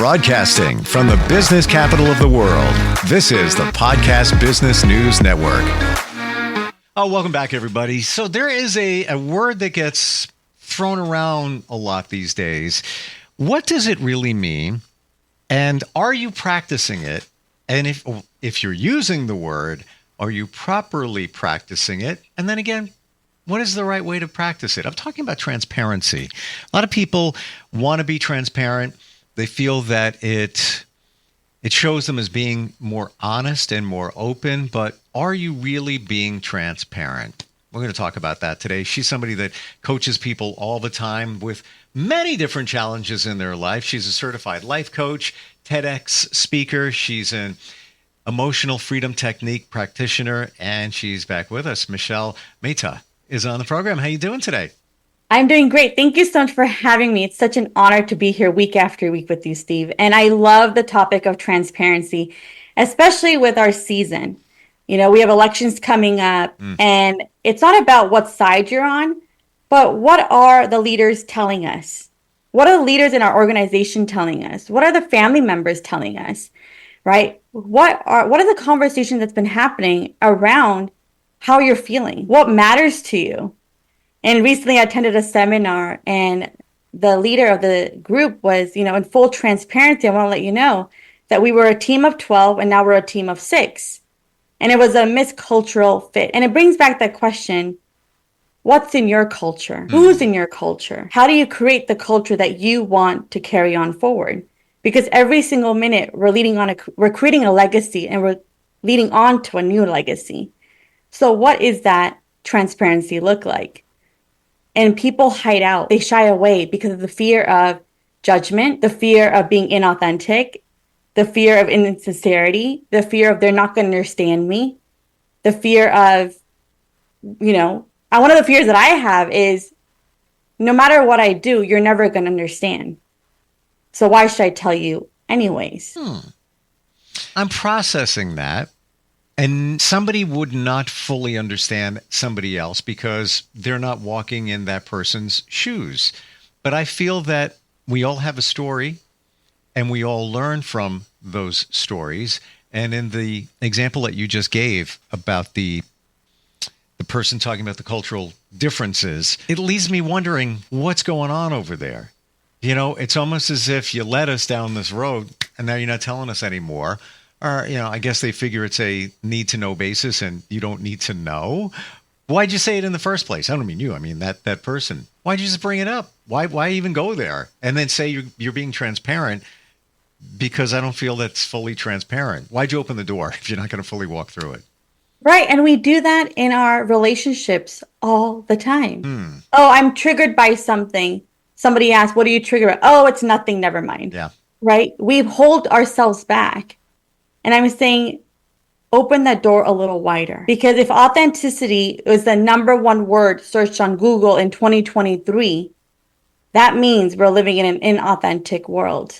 Broadcasting from the business capital of the world, this is the Podcast Business News Network. Oh, welcome back, everybody. So there is a word that gets thrown around a lot these days. What does it really mean? And are you practicing it? And if you're using the word, are you properly practicing it? And then again, what is the right way to practice it? I'm talking about transparency. A lot of people want to be transparent. They feel that it shows them as being more honest and more open, but are you really being transparent? We're going to talk about that today. She's somebody that coaches people all the time with many different challenges in their life. She's a certified life coach, TEDx speaker. She's an emotional freedom technique practitioner, and she's back with us. Mehta is on the program. How you doing today? I'm doing great. Thank you so much for having me. It's such an honor to be here week after week with you, Steve. And I love the topic of transparency, especially with our season. You know, we have elections coming up, and it's not about what side you're on, but what are the leaders telling us? What are the leaders in our organization telling us? What are the family members telling us, right? What are the conversations that's been happening around how you're feeling? What matters to you? And recently I attended a seminar, and the leader of the group was, in full transparency, I want to let you know that we were a team of 12 and now we're a team of 6. And it was a miscultural fit. And it brings back that question, what's in your culture? Who's in your culture? How do you create the culture that you want to carry on forward? Because every single minute we're creating a legacy, and we're leading on to a new legacy. So what is that transparency look like? And people hide out. They shy away because of the fear of judgment, the fear of being inauthentic, the fear of insincerity, the fear of they're not going to understand me, the fear of, one of the fears that I have is no matter what I do, you're never going to understand. So why should I tell you anyways? I'm processing that. And somebody would not fully understand somebody else because they're not walking in that person's shoes. But I feel that we all have a story, and we all learn from those stories. And in the example that you just gave about the person talking about the cultural differences, it leaves me wondering what's going on over there. It's almost as if you led us down this road and now you're not telling us anymore. Or, I guess they figure it's a need-to-know basis and you don't need to know. Why'd you say it in the first place? I don't mean you. I mean that person. Why'd you just bring it up? Why even go there? And then say you're being transparent, because I don't feel that's fully transparent. Why'd you open the door if you're not going to fully walk through it? Right. And we do that in our relationships all the time. Oh, I'm triggered by something. Somebody asks, what are you triggered by? Oh, it's nothing. Never mind. Yeah. Right. We hold ourselves back. And I'm saying, open that door a little wider. Because if authenticity is the number one word searched on Google in 2023, that means we're living in an inauthentic world.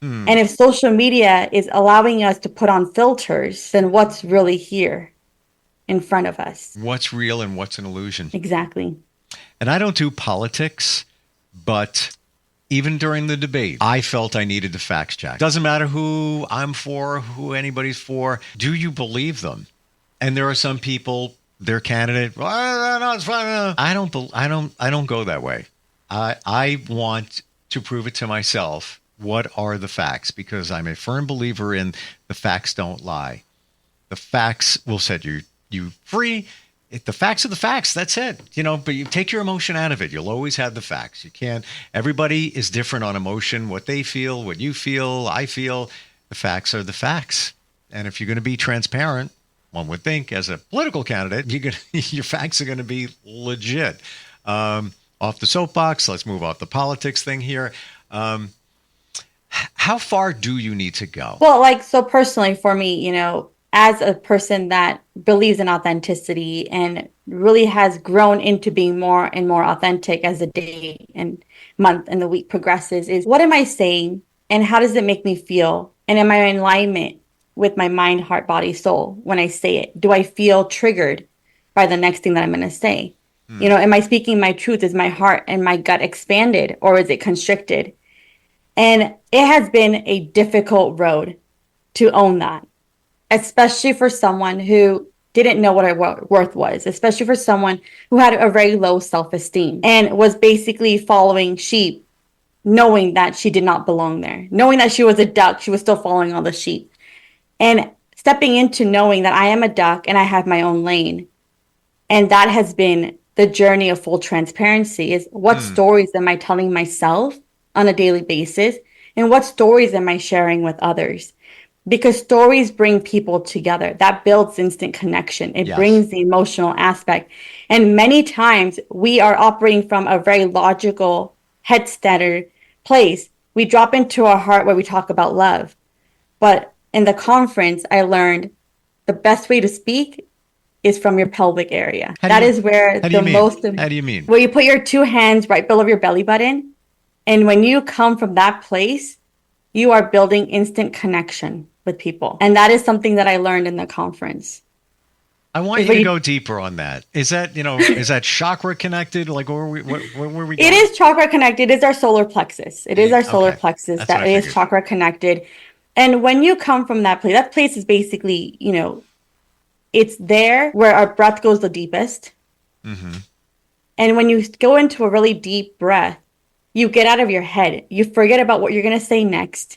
And if social media is allowing us to put on filters, then what's really here in front of us? What's real and what's an illusion? Exactly. And I don't do politics, but even during the debate, I felt I needed to fact check. Doesn't matter who I'm for, who anybody's for. Do you believe them? And there are some people, their candidate, well, no, it's fine. I don't go that way. I want to prove it to myself. What are the facts? Because I'm a firm believer in the facts don't lie. The facts will set you free. The facts are the facts. That's it. But you take your emotion out of it. You'll always have the facts. You can't. Everybody is different on emotion, what they feel, what you feel, I feel. The facts are the facts. And if you're going to be transparent, one would think as a political candidate, your facts are going to be legit. Off the soapbox, let's move off the politics thing here. How far do you need to go? Well, so personally for me, as a person that believes in authenticity and really has grown into being more and more authentic as the day and month and the week progresses, is what am I saying and how does it make me feel? And am I in alignment with my mind, heart, body, soul when I say it? Do I feel triggered by the next thing that I'm going to say? Am I speaking my truth? Is my heart and my gut expanded, or is it constricted? And it has been a difficult road to own that, especially for someone who didn't know what our worth was, especially for someone who had a very low self-esteem and was basically following sheep, knowing that she did not belong there, knowing that she was a duck, she was still following all the sheep. And stepping into knowing that I am a duck and I have my own lane. And that has been the journey of full transparency, is what stories am I telling myself on a daily basis? And what stories am I sharing with others? Because stories bring people together. That builds instant connection. It brings the emotional aspect. And many times we are operating from a very logical, head-centered place. We drop into our heart where we talk about love. But in the conference, I learned the best way to speak is from your pelvic area. That is where the most of, how do you mean? Where you put your two hands right below your belly button. And when you come from that place, you are building instant connection with people. And that is something that I learned in the conference. I want you to go deeper on that. Is that, is that chakra connected? Like, where were we going? It is chakra connected. It is our solar plexus. It is our solar plexus that is chakra connected. And when you come from that place is basically, it's there where our breath goes the deepest. Mm-hmm. And when you go into a really deep breath, you get out of your head. You forget about what you're going to say next.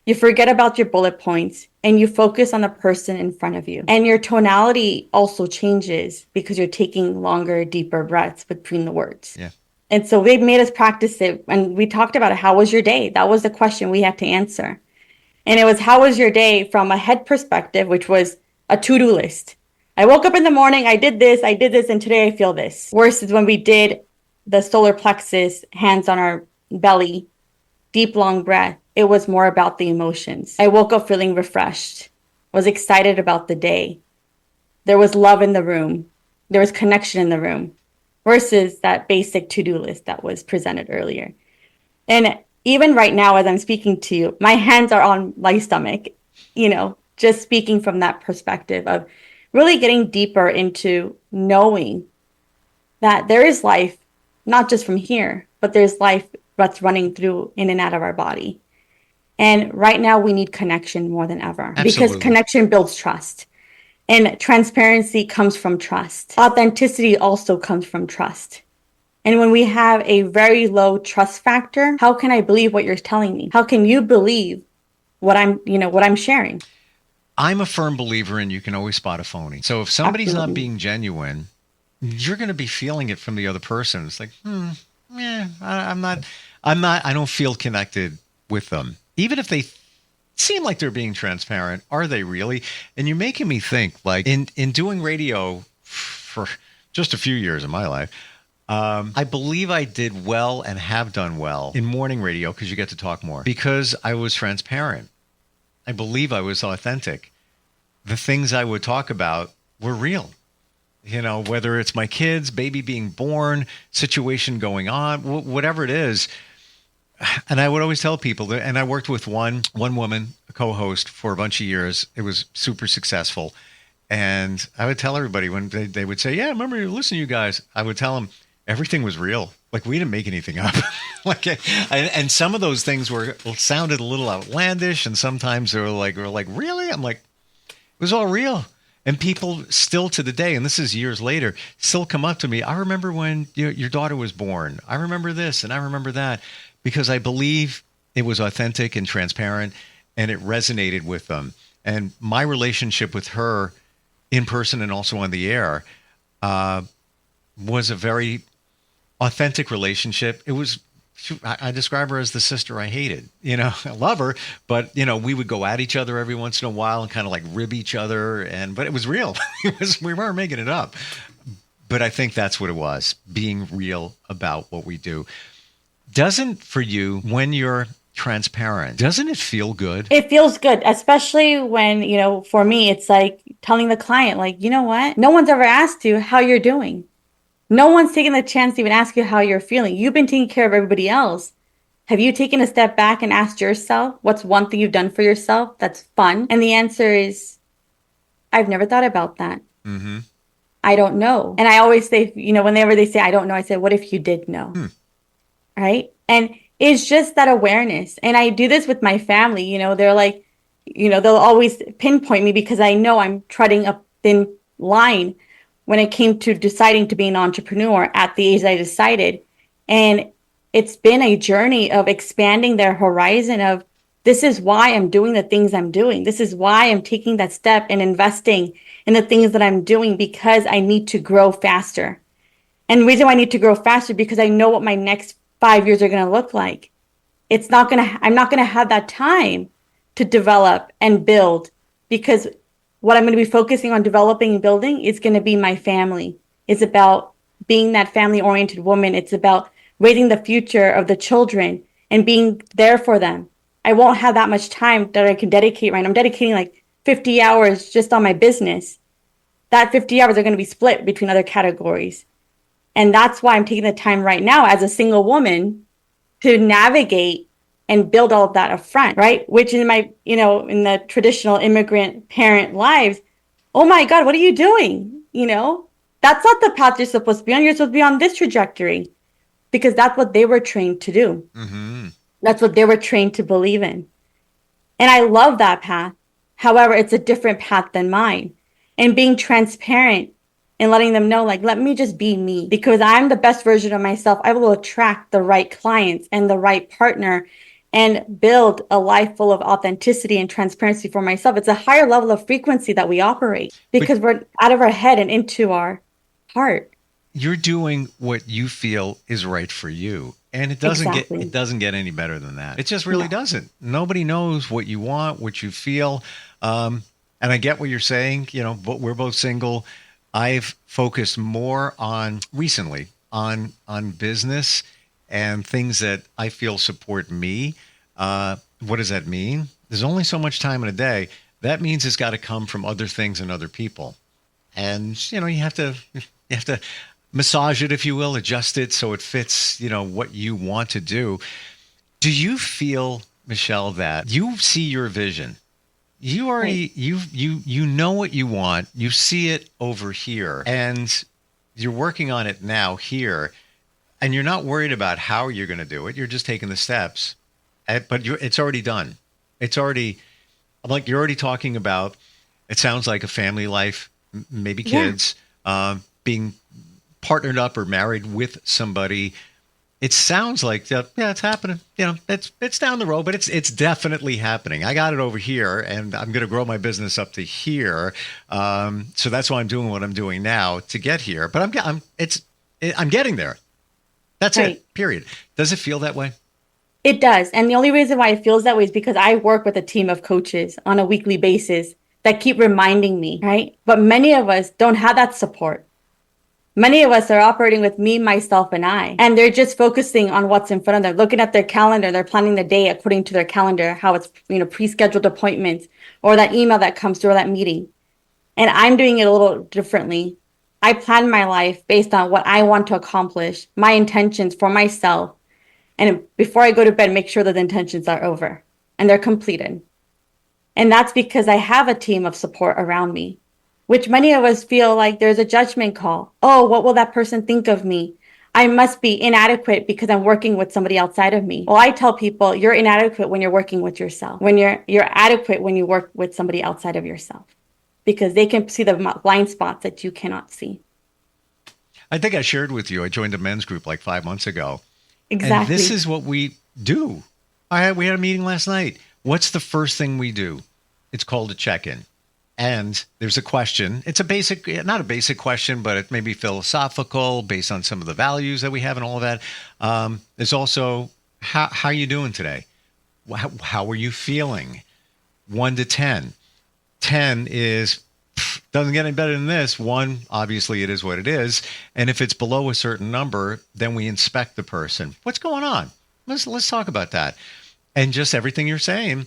You forget about your bullet points and you focus on the person in front of you. And your tonality also changes because you're taking longer, deeper breaths between the words. Yeah. And so they've made us practice it. And we talked about it. How was your day? That was the question we had to answer. And it was, how was your day from a head perspective, which was a to-do list. I woke up in the morning, I did this, and today I feel this. Versus when we did the solar plexus, hands on our belly, deep, long breath, it was more about the emotions. I woke up feeling refreshed, was excited about the day. There was love in the room. There was connection in the room versus that basic to-do list that was presented earlier. And even right now, as I'm speaking to you, my hands are on my stomach, just speaking from that perspective of really getting deeper into knowing that there is life, not just from here, but there's life that's running through in and out of our body. And right now we need connection more than ever. Absolutely. Because connection builds trust. And transparency comes from trust. Authenticity also comes from trust. And when we have a very low trust factor, how can I believe what you're telling me? How can you believe what I'm sharing? I'm a firm believer in you can always spot a phony. So if somebody's not being genuine, you're going to be feeling it from the other person. It's like, I don't feel connected with them. Even if they seem like they're being transparent, are they really? And you're making me think, like in doing radio for just a few years of my life, I believe I did well and have done well in morning radio because you get to talk more because I was transparent. I believe I was authentic. The things I would talk about were real. Whether it's my kids, baby being born, situation going on, whatever it is. And I would always tell people that, and I worked with one woman, a co-host for a bunch of years. It was super successful. And I would tell everybody when they would say, yeah, I remember listening to you guys. I would tell them everything was real. Like we didn't make anything up. And some of those things sounded a little outlandish. And sometimes they were like, really? I'm like, it was all real. And people still to the day, and this is years later, still come up to me. I remember when your daughter was born. I remember this and I remember that. Because I believe it was authentic and transparent and it resonated with them. And my relationship with her in person and also on the air was a very authentic relationship. It was, I describe her as the sister I hated. I love her, but we would go at each other every once in a while and kind of like rib each other. But it was real. We weren't making it up. But I think that's what it was, being real about what we do. Doesn't, for you, when you're transparent, doesn't it feel good? It feels good, especially when, for me, it's like telling the client, like, you know what? No one's ever asked you how you're doing. No one's taken the chance to even ask you how you're feeling. You've been taking care of everybody else. Have you taken a step back and asked yourself, what's one thing you've done for yourself that's fun? And the answer is, I've never thought about that. Mm-hmm. I don't know. And I always say, whenever they say, I don't know, I say, what if you did know? Right? And It's just that awareness. And I do this with my family. They're like, they'll always pinpoint me because I know I'm treading a thin line when it came to deciding to be an entrepreneur at the age that I decided. And it's been a journey of expanding their horizon of this is why I'm doing the things I'm doing. This is why I'm taking that step and investing in the things that I'm doing because I need to grow faster. And the reason why I need to grow faster because I know what my next 5 years are going to look like. I'm not going to have that time to develop and build because what I'm going to be focusing on developing and building is going to be my family. It's about being that family oriented woman. It's about raising the future of the children and being there for them. I won't have that much time that I can dedicate right now. I'm dedicating like 50 hours just on my business. That 50 hours are going to be split between other categories. And that's why I'm taking the time right now as a single woman to navigate and build all of that up front, right? Which in my, in the traditional immigrant parent lives, oh my God, what are you doing? That's not the path you're supposed to be on. You're supposed to be on this trajectory because that's what they were trained to do. Mm-hmm. That's what they were trained to believe in. And I love that path. However, it's a different path than mine. And being transparent and letting them know, like, let me just be me because I'm the best version of myself. I will attract the right clients and the right partner and build a life full of authenticity and transparency for myself. It's a higher level of frequency that we operate because we're out of our head and into our heart. You're doing what you feel is right for you. And it doesn't get any better than that. It just really doesn't. Nobody knows what you want, what you feel. And I get what you're saying, but we're both single. I've focused more recently on business and things that I feel support me. What does that mean? There's only so much time in a day. That means it's got to come from other things and other people. And, you have to massage it, if you will, adjust it so it fits, what you want to do. Do you feel, Michelle, that you see your vision? You already, you know what you want. You see it over here and you're working on it now here. And you're not worried about how you're going to do it. You're just taking the steps. But it's already done. It's already, like you're already talking about, it sounds like a family life, maybe kids, being partnered up or married with somebody. It sounds like, it's happening. It's down the road, but it's definitely happening. I got it over here, and I'm going to grow my business up to here. So that's why I'm doing what I'm doing now to get here. But I'm getting there. That's right. It, period. Does it feel that way? It does. And the only reason why it feels that way is because I work with a team of coaches on a weekly basis that keep reminding me, right? But many of us don't have that support. Many of us are operating with me, myself, and I, and they're just focusing on what's in front of them, looking at their calendar. They're planning the day according to their calendar, how it's, pre-scheduled appointments or that email that comes through or that meeting. And I'm doing it a little differently. I plan my life based on what I want to accomplish, my intentions for myself. And before I go to bed, make sure that the intentions are over and they're completed. And that's because I have a team of support around me, which many of us feel like there's a judgment call. Oh, what will that person think of me? I must be inadequate because I'm working with somebody outside of me. Well, I tell people you're inadequate when you're working with yourself, when you're adequate when you work with somebody outside of yourself, because they can see the blind spots that you cannot see. I think I shared with you, I joined a men's group like 5 months ago. Exactly. And this is what we do. We had a meeting last night. What's the first thing we do? It's called a check-in. And there's a question. It's not a basic question, but it may be philosophical based on some of the values that we have and all of that. There's also, how are you doing today? How are you feeling? 1 to 10. 10 is, doesn't get any better than this. 1, obviously it is what it is. And if it's below a certain number, then we inspect the person. What's going on? Let's talk about that. And just everything you're saying,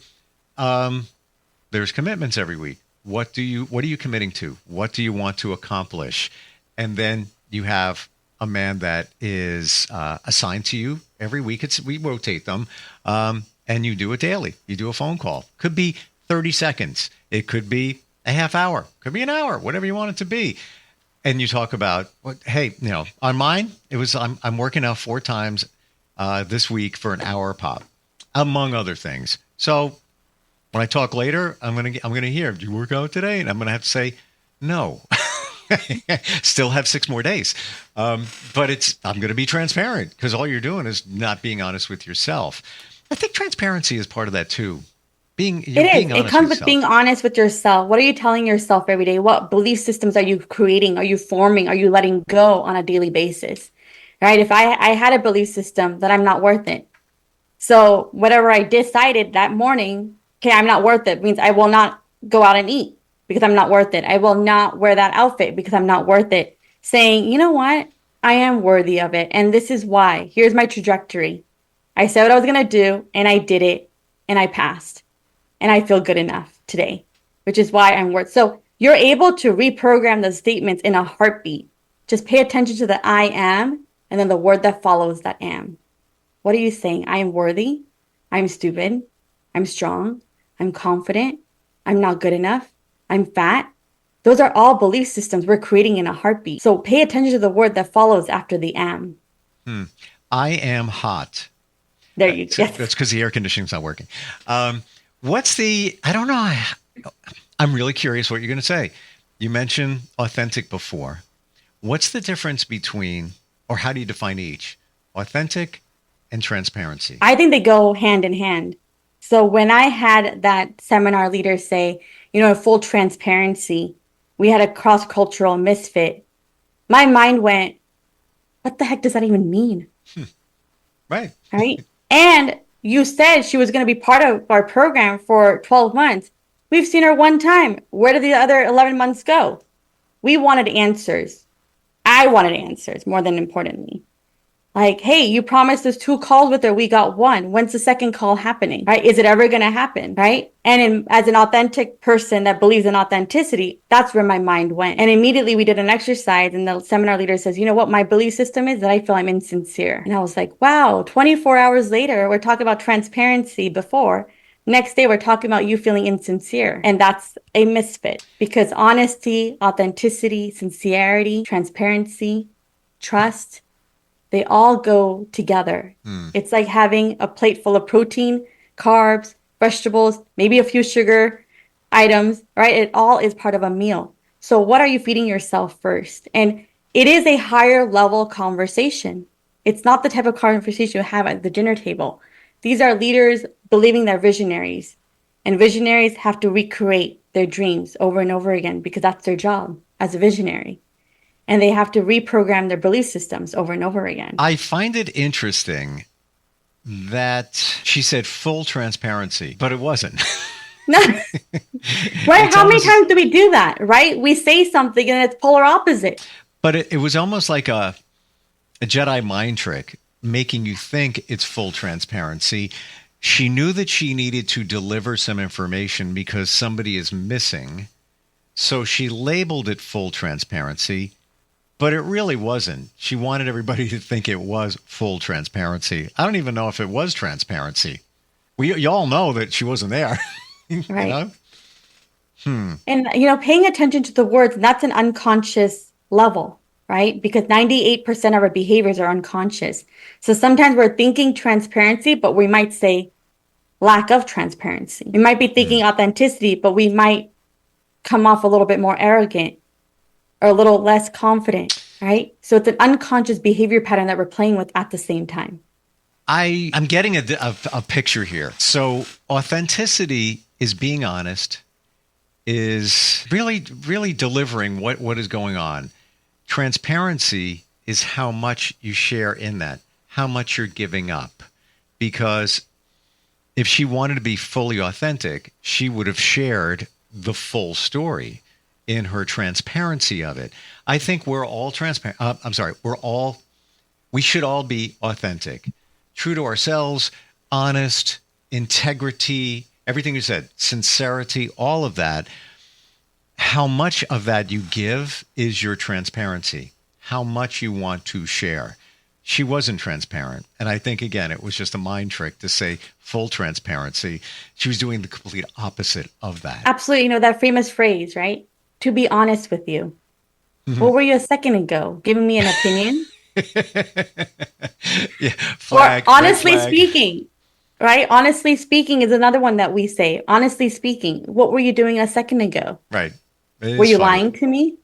there's commitments every week. What are you committing to? What do you want to accomplish? And then you have a man that is assigned to you every week. We rotate them, and you do it daily. You do a phone call. Could be 30 seconds. It could be a half hour. Could be an hour. Whatever you want it to be. And you talk about, hey, on mine, it was I'm working out 4 times this week for an hour pop, among other things. So when I talk later, I'm gonna hear, "Did you work out today?" And I'm gonna have to say, "No." Still have 6 more days. But I'm going to be transparent because all you're doing is not being honest with yourself. I think transparency is part of that too. Being honest It comes with yourself. being honest with yourself. What are you telling yourself every day? What belief systems are you creating? Are you forming? Are you letting go on a daily basis? Right? If I had a belief system that I'm not worth it. So whatever I decided that morning, okay, I'm not worth it, means I will not go out and eat because I'm not worth it. I will not wear that outfit because I'm not worth it. Saying, you know what? I am worthy of it. And this is why. Here's my trajectory. I said what I was going to do and I did it and I passed. And I feel good enough today, which is why I'm worth. So you're able to reprogram those statements in a heartbeat. Just pay attention to the I am and then the word that follows that am. What are you saying? I am worthy. I'm stupid. I'm strong. I'm confident. I'm not good enough. I'm fat. Those are all belief systems we're creating in a heartbeat. So pay attention to the word that follows after the am. I am hot. There you go. Yes. That's because the air conditioning's not working. I don't know. I'm really curious what you're going to say. You mentioned authentic before. What's the difference between, or how do you define each? Authentic and transparency. I think they go hand in hand. So when I had that seminar leader say, full transparency, we had a cross-cultural misfit. My mind went, what the heck does that even mean? Right. Right. And you said she was going to be part of our program for 12 months. We've seen her one time. Where did the other 11 months go? We wanted answers. I wanted answers more than importantly. Like, hey, you promised us 2 calls with her. We got 1. When's the second call happening? Right? Is it ever going to happen? Right? And as an authentic person that believes in authenticity, that's where my mind went. And immediately we did an exercise and the seminar leader says, you know what my belief system is? That I feel I'm insincere. And I was like, wow, 24 hours later, we're talking about transparency before. Next day, we're talking about you feeling insincere. And that's a misfit because honesty, authenticity, sincerity, transparency, trust, they all go together. It's like having a plate full of protein, carbs, vegetables, maybe a few sugar items, right? It all is part of a meal. So what are you feeding yourself first? And it is a higher level conversation. It's not the type of conversation you have at the dinner table. These are leaders believing they're visionaries. And visionaries have to recreate their dreams over and over again because that's their job as a visionary. And they have to reprogram their belief systems over and over again. I find it interesting that she said full transparency, but it wasn't. No. Right? How many times do we do that, right? We say something and it's polar opposite. But it was almost like a Jedi mind trick, making you think it's full transparency. She knew that she needed to deliver some information because somebody is missing. So she labeled it full transparency. But it really wasn't. She wanted everybody to think it was full transparency. I don't even know if it was transparency. Y'all know that she wasn't there. Right. And, paying attention to the words, that's an unconscious level, right? Because 98% of our behaviors are unconscious. So sometimes we're thinking transparency, but we might say lack of transparency. We might be thinking authenticity, but we might come off a little bit more arrogant or a little less confident, right? So it's an unconscious behavior pattern that we're playing with at the same time. I'm getting a picture here. So authenticity is being honest, is really, really delivering what is going on. Transparency is how much you share in that, how much you're giving up. Because if she wanted to be fully authentic, she would have shared the full story in her transparency of it. I think we're all transparent. We should all be authentic, true to ourselves, honest, integrity, everything you said, sincerity, all of that. How much of that you give is your transparency, how much you want to share. She wasn't transparent. And I think, again, it was just a mind trick to say full transparency. She was doing the complete opposite of that. Absolutely. That famous phrase, right? To be honest with you. What were you a second ago? Giving me an opinion? Yeah, Or flag, red honestly flag. speaking, right? Honestly speaking is another one that we say. Honestly speaking, what were you doing a second ago? Right. It Were is you funny. lying to me?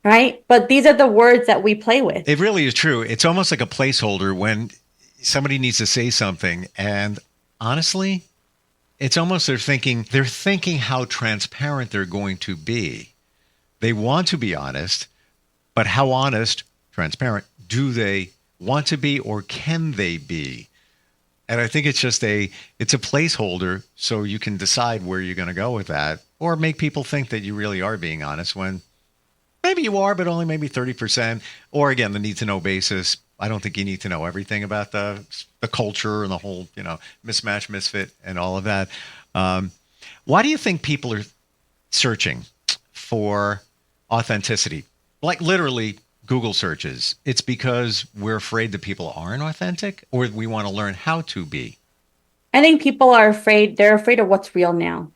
Right? But these are the words that we play with. It really is true. It's almost like a placeholder when somebody needs to say something. And honestly, it's almost they're thinking how transparent they're going to be. They want to be honest, but how honest, transparent do they want to be or can they be? And I think it's a placeholder so you can decide where you're going to go with that or make people think that you really are being honest when maybe you are, but only maybe 30%. Or again, the need to know basis. I don't think you need to know everything about the culture and the whole, mismatch, misfit, and all of that. Um, why do you think people are searching for authenticity? Like literally Google searches. It's because we're afraid that people aren't authentic, or we want to learn how to be. I think people are afraid, they're afraid of what's real now.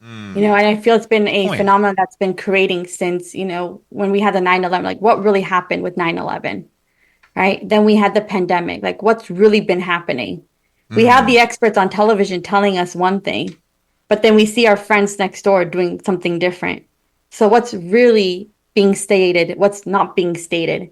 Hmm. And I feel it's been a Point. phenomenon that's been creating since, when we had the 9/11, like what really happened with 9/11, right? Then we had the pandemic, like what's really been happening. We have Hmm. the experts on television telling us one thing, but then we see our friends next door doing something different. So what's really being stated, what's not being stated?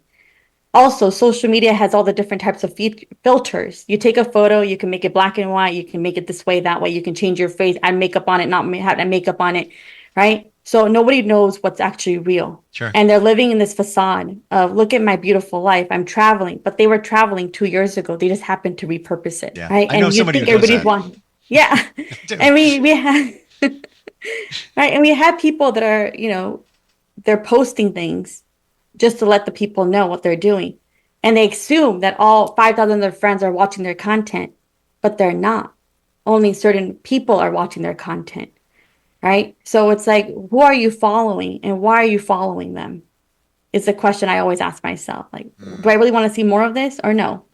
Also, social media has all the different types of filters. You take a photo, you can make it black and white, you can make it this way, that way, you can change your face, add makeup on it, not add makeup on it, right? So nobody knows what's actually real. Sure. And they're living in this facade of, look at my beautiful life, I'm traveling. But they were traveling 2 years ago. They just happened to repurpose it, Yeah. right? I know And you somebody who think does everybody's that. one. Yeah. I do. And we have, right? And we have people that are, they're posting things just to let the people know what they're doing. And they assume that all 5,000 of their friends are watching their content, but they're not. Only certain people are watching their content, right? So it's like, who are you following and why are you following them? Is the question I always ask myself. Like, do I Hmm. really want to see more of this or no?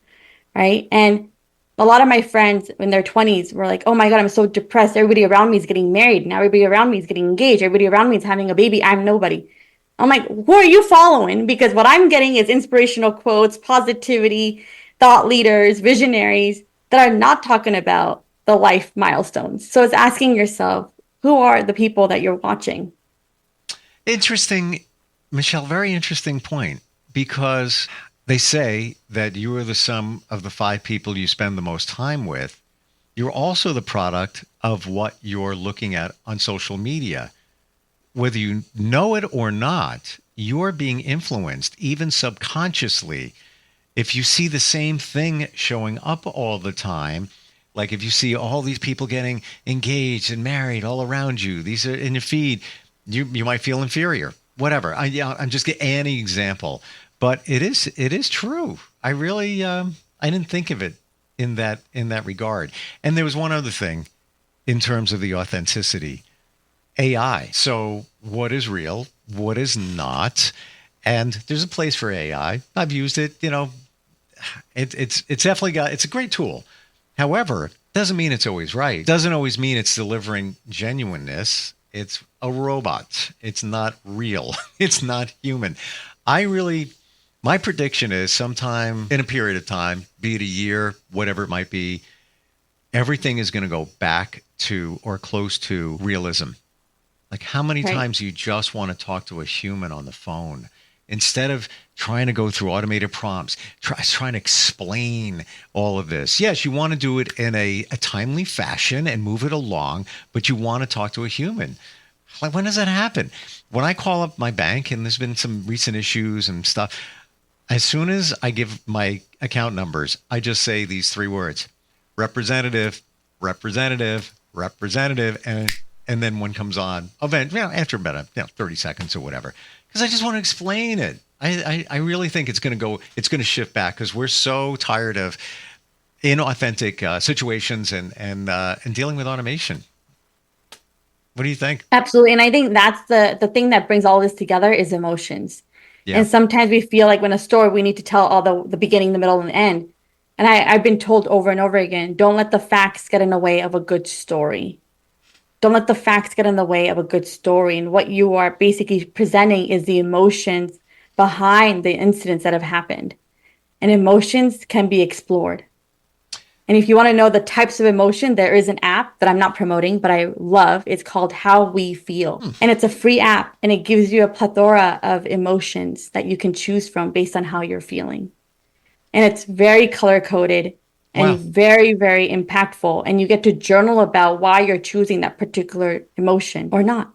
Right. And a lot of my friends in their 20s were like, oh my God, I'm so depressed. Everybody around me is getting married. Now everybody around me is getting engaged. Everybody around me is having a baby. I'm nobody. I'm like, who are you following? Because what I'm getting is inspirational quotes, positivity, thought leaders, visionaries that are not talking about the life milestones. So it's asking yourself, who are the people that you're watching? Interesting, Michelle, very interesting point because they say that you are the sum of the five people you spend the most time with. You're also the product of what you're looking at on social media. Whether you know it or not, you're being influenced, even subconsciously. If you see the same thing showing up all the time, like if you see all these people getting engaged and married all around you, these are in your feed, you might feel inferior. Whatever. I'm just getting any example, but it is true. I really I didn't think of it in that regard. And there was one other thing in terms of the authenticity. AI. So what is real? What is not? And there's a place for AI. I've used it. It's definitely it's a great tool. However, doesn't mean it's always right. Doesn't always mean it's delivering genuineness. It's a robot. It's not real. It's not human. I really My prediction is sometime in a period of time, be it a year, whatever it might be, everything is going to go back to or close to realism. Like how many Right. times you just want to talk to a human on the phone instead of trying to go through automated prompts, trying to explain all of this. Yes, you want to do it in a timely fashion and move it along, but you want to talk to a human. Like when does that happen? When I call up my bank, and there's been some recent issues and stuff, as soon as I give my account numbers, I just say these three words: representative, representative, representative, and then one comes on event, after about 30 seconds or whatever, because I just want to explain it. I really think it's going to shift back because we're so tired of inauthentic situations and dealing with automation. What do you think? Absolutely. And I think that's the thing that brings all this together is emotions. Yeah. And sometimes we feel like when a story, we need to tell all the beginning, the middle, and the end. And I've been told over and over again, don't let the facts get in the way of a good story. Don't let the facts get in the way of a good story. And what you are basically presenting is the emotions behind the incidents that have happened. and emotions can be explored. And if you want to know the types of emotion, there is an app that I'm not promoting, but I love. It's called How We Feel. And it's a free app, and it gives you a plethora of emotions that you can choose from based on how you're feeling. And it's very color-coded and very, very impactful. And you get to journal about why you're choosing that particular emotion or not.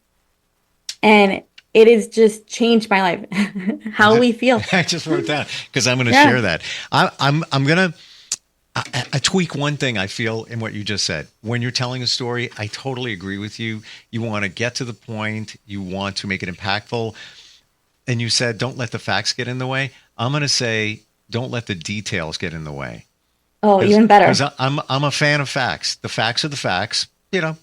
And it has just changed my life, how we feel. I just wrote it down because I'm going to share that. I'm going to I tweak one thing I feel in what you just said. When you're telling a story, I totally agree with you. You want to get to the point. You want to make it impactful. And you said, don't let the facts get in the way. I'm going to say, don't let the details get in the way. Oh, even better. Because I'm a fan of facts. The facts are the facts. You know,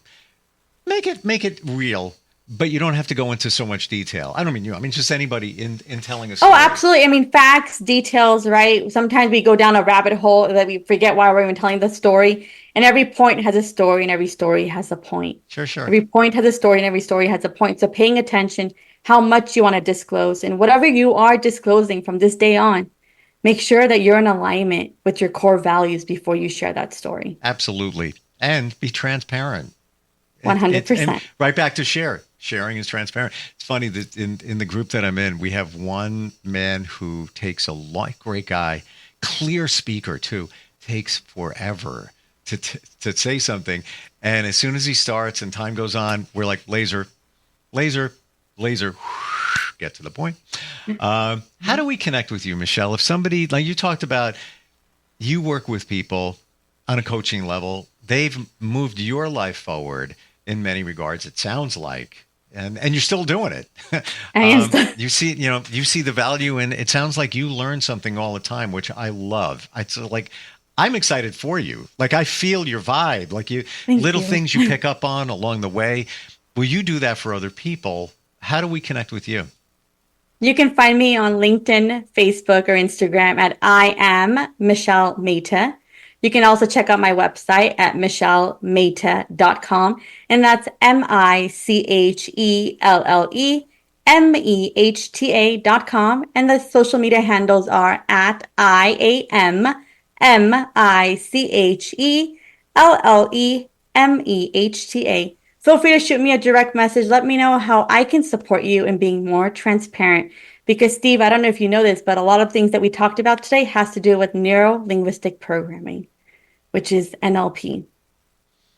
make it real. But you don't have to go into so much detail. I don't mean you. I mean just anybody in telling a story. Oh, absolutely. I mean, facts, details, right? Sometimes we go down a rabbit hole that we forget why we're even telling the story. And every point has a story, and every story has a point. Sure. Every point has a story, and every story has a point. So paying attention, how much you want to disclose, and whatever you are disclosing from this day on, make sure that you're in alignment with your core values before you share that story. Absolutely. And be transparent. 100%. Right back to share. Sharing is transparent. It's funny that in the group that I'm in, we have one man who takes great guy, clear speaker too, takes forever to say something. And as soon as he starts and time goes on, we're like laser, get to the point. How do we connect with you, Michelle? If somebody, like you talked about, you work with people on a coaching level, they've moved your life forward in many regards, it sounds like. And you're still doing it. You see the value, and it sounds like you learn something all the time, which I love. I'm excited for you. Like I feel your vibe, like things you pick up on along the way. Will you do that for other people? How do we connect with you? You can find me on LinkedIn, Facebook, or Instagram at I am Michelle Mehta. You can also check out my website at michellemehta.com, and that's MichelleMehta.com. And the social media handles are at IAMMICHELLEMEHTA. Feel free to shoot me a direct message. Let me know how I can support you in being more transparent. Because, Steve, I don't know if you know this, but a lot of things that we talked about today has to do with neuro-linguistic programming, which is NLP,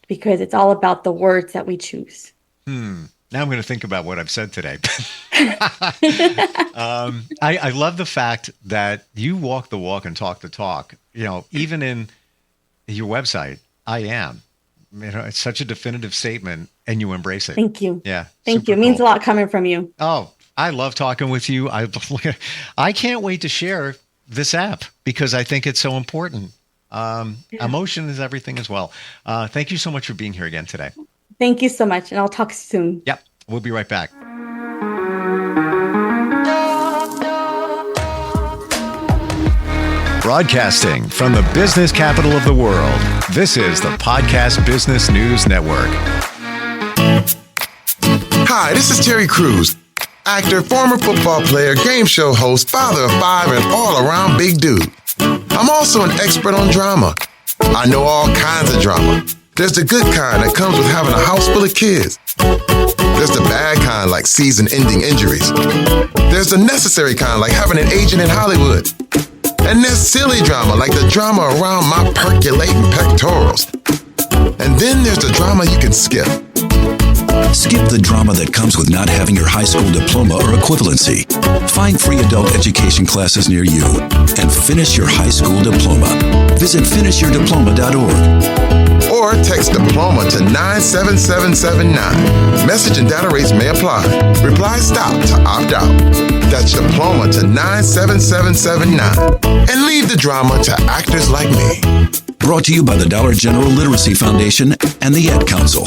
because it's all about the words that we choose. Now I'm going to think about what I've said today. I love the fact that you walk the walk and talk the talk. You know, even in your website, I am. You know, it's such a definitive statement, and you embrace it. Thank you. Yeah. Thank you. It means a lot coming from you. Oh, I love talking with you. I can't wait to share this app because I think it's so important. Emotion is everything as well. Thank you so much for being here again today. Thank you so much. And I'll talk soon. Yep. We'll be right back. Broadcasting from the business capital of the world, this is the Podcast Business News Network. Hi, this is Terry Crews, actor, former football player, game show host, father of 5, and all-around big dude. I'm also an expert on drama. I know all kinds of drama. There's the good kind that comes with having a house full of kids. There's the bad kind like season-ending injuries. There's the necessary kind like having an agent in Hollywood. And there's silly drama like the drama around my percolating pectorals. And then there's the drama you can skip. Skip the drama that comes with not having your high school diploma or equivalency. Find free adult education classes near you and finish your high school diploma. Visit finishyourdiploma.org. Or text diploma to 97779. Message and data rates may apply. Reply stop to opt out. That's diploma to 97779. And leave the drama to actors like me. Brought to you by the Dollar General Literacy Foundation and the Ad Council.